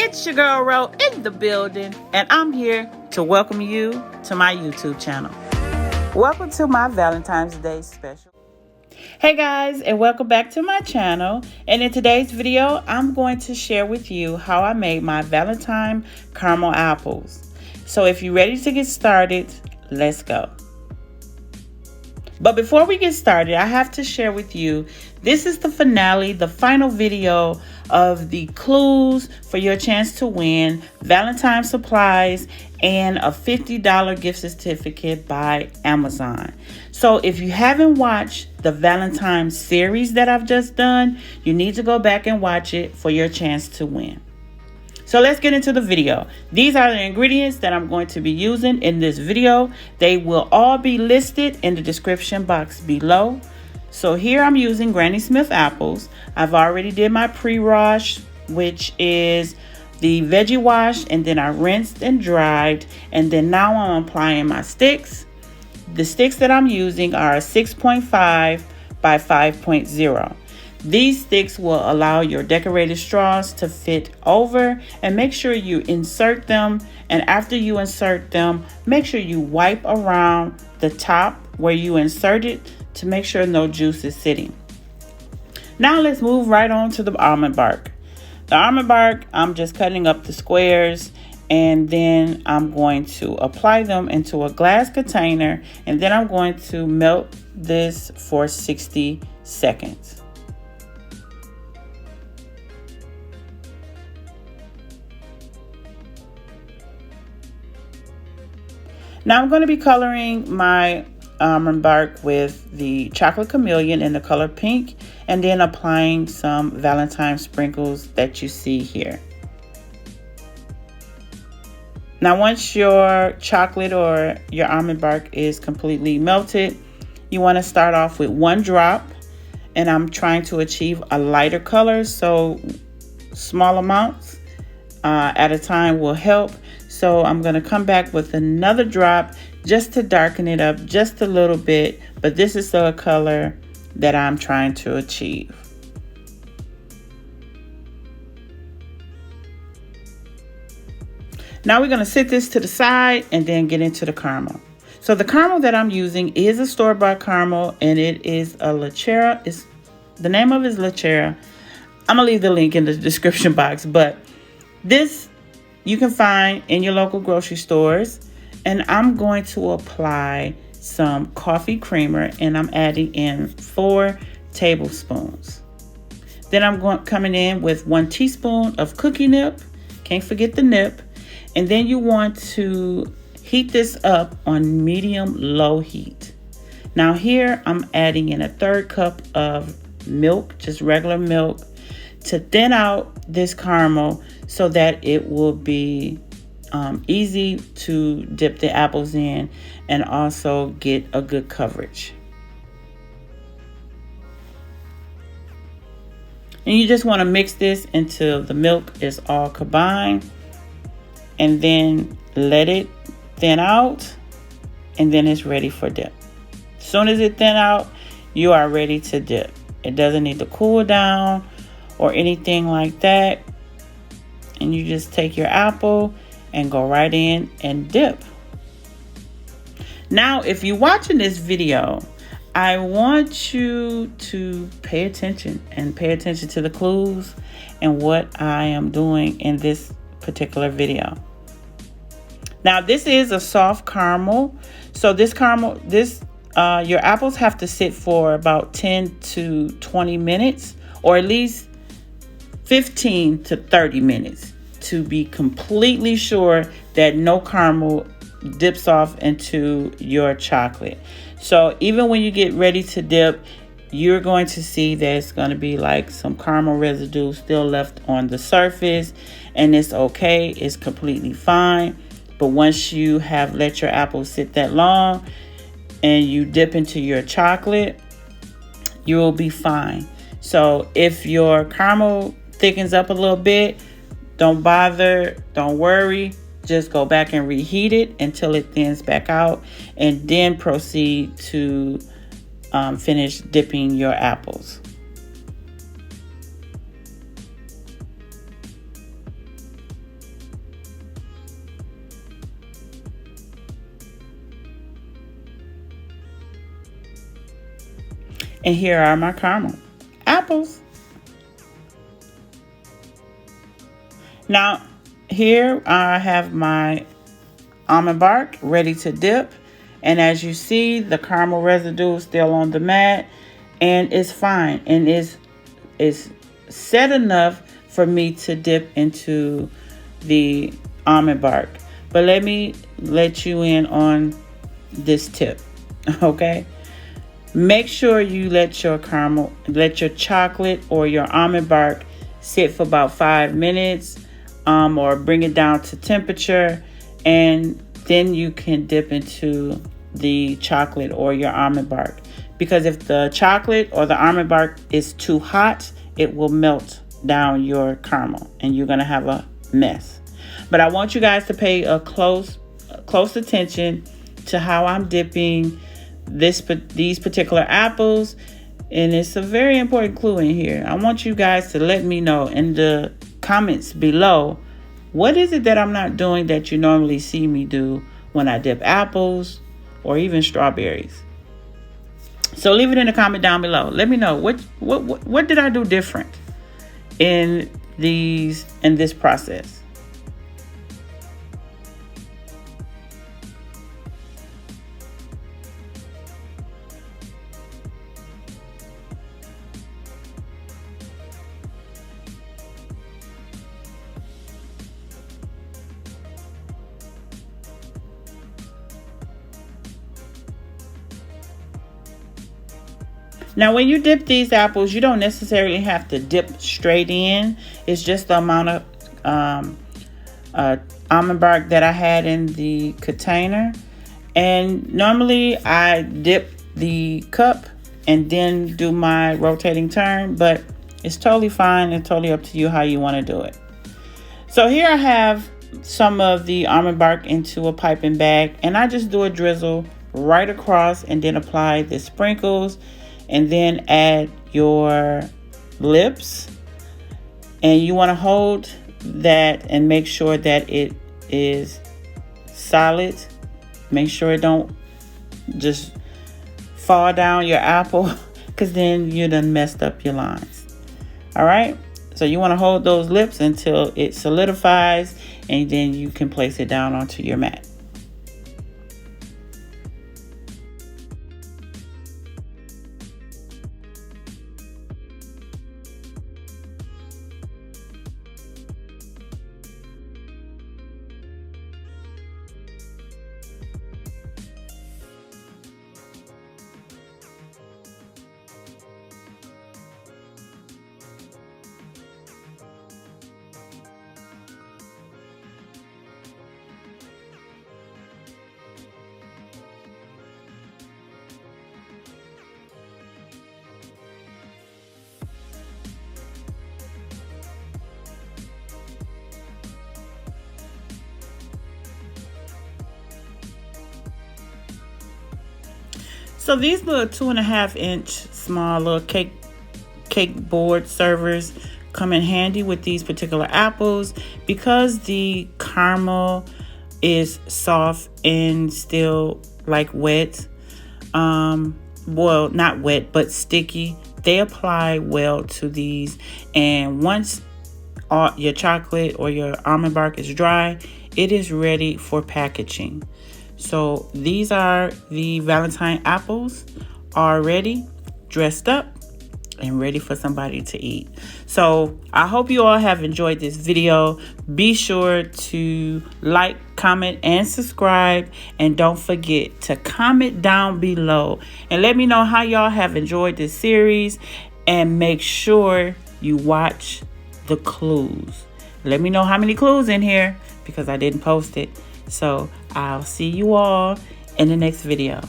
It's your girl Ro in the building, and I'm here to welcome you to my YouTube channel. Welcome to my Valentine's Day special. Hey guys, and welcome back to my channel. And in today's video, I'm going to share with you how I made my Valentine caramel apples. So if you're ready to get started, let's go. But before we get started, I have to share with you, this is the finale, the final video of the clues for your chance to win Valentine supplies and a $50 gift certificate by Amazon. So if you haven't watched the Valentine series that I've just done, you need to go back and watch it for your chance to win. So let's get into the video. These are the ingredients that I'm going to be using in this video. They will all be listed in the description box below. So here I'm using Granny Smith apples. I've already did my pre-wash, which is the veggie wash, and then I rinsed and dried. And then now I'm applying my sticks. The sticks that I'm using are 6.5 by 5.0. These sticks will allow your decorated straws to fit over, and make sure you insert them. And after you insert them, make sure you wipe around the top where you insert it to make sure no juice is sitting. Now let's move right on to the almond bark. The almond bark, I'm just cutting up the squares, and then I'm going to apply them into a glass container, and then I'm going to melt this for 60 seconds. Now I'm going to be coloring my almond bark with the chocolate chameleon in the color pink, and then applying some Valentine sprinkles that you see here. Now once your chocolate or your almond bark is completely melted, you want to start off with 1 drop, and I'm trying to achieve a lighter color, so small amounts at a time will help. So I'm going to come back with another drop just to darken it up just a little bit, but this is the color that I'm trying to achieve. Now we're going to set this to the side and then get into the caramel. So the caramel that I'm using is a store-bought caramel, and it is a Lacera. The name of it is Lacera. I'm going to leave the link in the description box, but this you can find in your local grocery stores. And I'm going to apply some coffee creamer, and I'm adding in 4 tablespoons. Then I'm coming in with 1 teaspoon of cookie nip. Can't forget the nip. And then you want to heat this up on medium-low heat. Now here I'm adding in a 1/3 cup of milk, just regular milk, to thin out this caramel so that it will be easy to dip the apples in and also get a good coverage. And you just want to mix this until the milk is all combined, and then let it thin out, and then it's ready for dip. As soon as it thin out, you are ready to dip. It doesn't need to cool down or anything like that. And you just take your apple and go right in and dip. Now, if you're watching this video, I want you to pay attention to the clues and what I am doing in this particular video. Now, this is a soft caramel. So your apples have to sit for about 10 to 20 minutes, or at least 15 to 30 minutes to be completely sure that no caramel dips off into your chocolate. So even when you get ready to dip, you're going to see there's going to be like some caramel residue still left on the surface, and it's okay. It's completely fine. But once you have let your apples sit that long and you dip into your chocolate, you will be fine. So if your caramel thickens up a little bit, don't bother, don't worry. Just go back and reheat it until it thins back out, and then proceed to finish dipping your apples. And here are my caramel apples. Now, here I have my almond bark ready to dip. And as you see, the caramel residue is still on the mat. And it's fine. And it's set enough for me to dip into the almond bark. But let me let you in on this tip, okay? Make sure you let your chocolate or your almond bark sit for about 5 minutes, or bring it down to temperature, and then you can dip into the chocolate or your almond bark. Because if the chocolate or the almond bark is too hot, it will melt down your caramel and you're gonna have a mess. But I want you guys to pay a close attention to how I'm dipping these particular apples. And it's a very important clue in here. I want you guys to let me know in the comments below, what is it that I'm not doing that you normally see me do when I dip apples or even strawberries? So leave it in the comment down below. Let me know what did I do different in this process. Now, when you dip these apples, you don't necessarily have to dip straight in. It's just the amount of almond bark that I had in the container. And normally I dip the cup and then do my rotating turn, but it's totally fine and totally up to you how you want to do it. So here I have some of the almond bark into a piping bag, and I just do a drizzle right across and then apply the sprinkles. And then add your lips, and you want to hold that and make sure that it is solid. Make sure it don't just fall down your apple, because then you done messed up your lines. All right, so you want to hold those lips until it solidifies, and then you can place it down onto your mat. So these little 2.5-inch small little cake board servers come in handy with these particular apples, because the caramel is soft and still like wet. Well, not wet, but sticky. They apply well to these. And once your chocolate or your almond bark is dry, it is ready for packaging. So these are the Valentine apples, already dressed up and ready for somebody to eat. So I hope you all have enjoyed this video. Be sure to like, comment, and subscribe. And don't forget to comment down below and let me know how y'all have enjoyed this series. And make sure you watch the clues. Let me know how many clues in here, because I didn't post it. So I'll see you all in the next video.